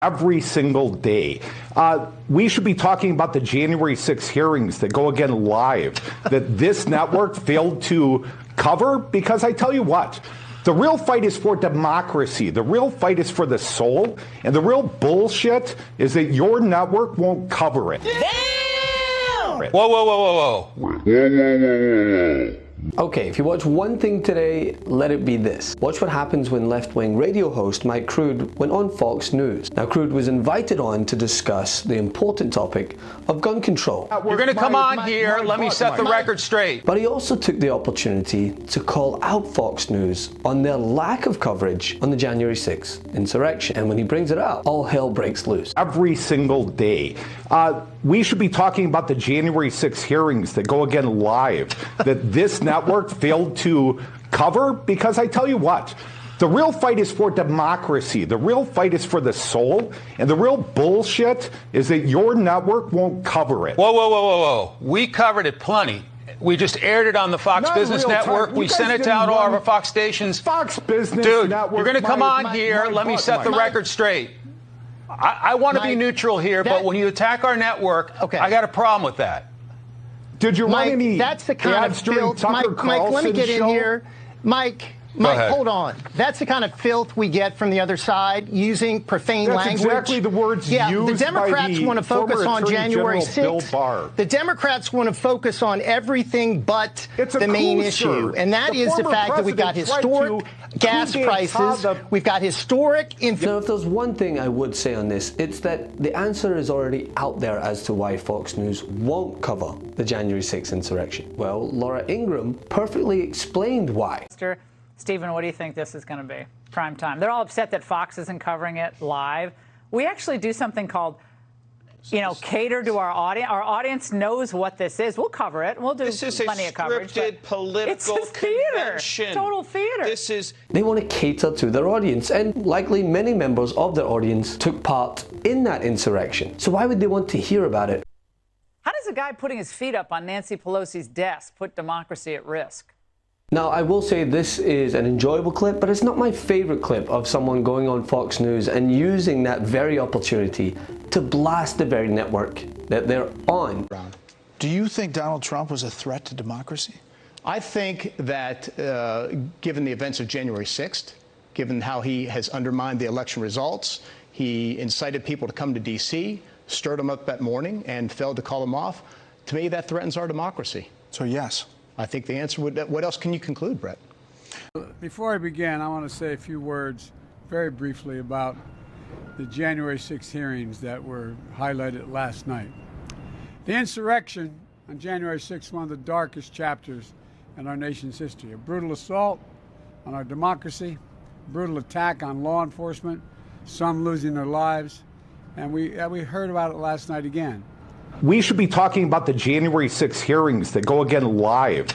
every single day. We should be talking about the January 6 hearings that go again live, that this network failed to cover, because I tell you what, the real fight is for democracy. The real fight is for the soul. And the real bullshit is that your network won't cover it. Damn! Whoa, whoa, whoa, whoa, whoa. Okay, if you watch one thing today, let it be this. Watch what happens when left-wing radio host Mike Crute went on Fox News. Now, Crute was invited on to discuss the important topic of gun control. You're going to come on here, let me set the record straight. But he also took the opportunity to call out Fox News on their lack of coverage on the January 6th insurrection. And when he brings it up, all hell breaks loose. Every single day. We should be talking about the January 6 hearings that go again live, that this network failed to cover, because I tell you what, the real fight is for democracy. The real fight is for the soul. And the real bullshit is that your network won't cover it. Whoa, whoa, whoa, whoa, whoa. We covered it plenty. We just aired it on the Fox Business Network. We sent it to all of our Fox stations. Fox Business Network. Dude, you're going to come on here. Let me set the record straight. I want to be neutral here, but when you attack our network, I got a problem with that. Did you run any that's the kind of filth. Mike, let me get in here. Mike, hold on. That's the kind of filth we get from the other side, using profane language. That's exactly the words used the Democrats want to focus on January 6th. The Democrats want to focus on everything but the main issue, and that is the fact that we've got historic gas prices. We've got historic inflation. Now, if there's one thing I would say on this, it's that the answer is already out there as to why Fox News won't cover the January 6th insurrection. Well, Laura Ingraham perfectly explained why. Stephen, what do you think this is going to be? Prime time. They're all upset that Fox isn't covering it live. We actually do something called, cater to our audience. Our audience knows what this is. We'll cover it. We'll do plenty of coverage. This is a scripted political convention. Total theater. They want to cater to their audience, and likely many members of their audience took part in that insurrection. So why would they want to hear about it? How does a guy putting his feet up on Nancy Pelosi's desk put democracy at risk? Now, I will say this is an enjoyable clip, but it's not my favorite clip of someone going on Fox News and using that very opportunity to blast the very network that they're on. Do you think Donald Trump was a threat to democracy? I think that given the events of January 6th, given how he has undermined the election results, he incited people to come to D.C., stirred them up that morning, and failed to call them off. To me, that threatens our democracy. So, yes. I think the answer would. What else can you conclude, Brett? Before I begin, I want to say a few words very briefly about the January 6th hearings that were highlighted last night. The insurrection on January 6th, one of the darkest chapters in our nation's history. A brutal assault on our democracy, a brutal attack on law enforcement, some losing their lives, and we heard about it last night again. We should be talking about the January 6 hearings that go again live,